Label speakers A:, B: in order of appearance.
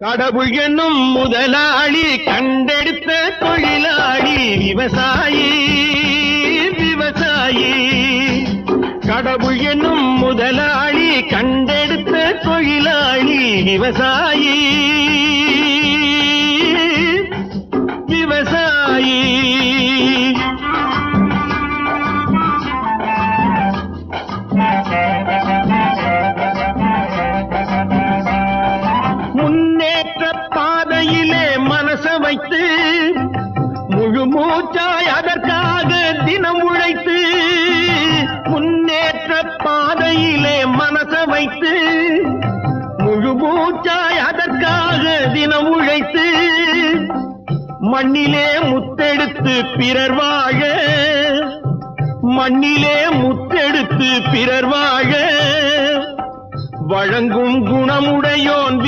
A: கடவுள் என்னும் முதலாளி கண்டெடுத்த தொழிலாளி விவசாயி விவசாயி. கடவுள் என்னும் முதலாளி கண்டெடுத்த தொழிலாளி விவசாயி விவசாயி. முன்னேற்ற பாதையிலே மனச வைத்து முழு மூச்சாய் அதற்காக தினம் உழைத்து, முன்னேற்ற பாதையிலே மனச வைத்து முழு மூச்சாய் அதற்காக தினம் உழைத்து, மண்ணிலே முத்தெடுத்து பிறர் வாழ, மண்ணிலே முத்தெடுத்து பிறர் வாழ வழங்கும் குணமுடையோன்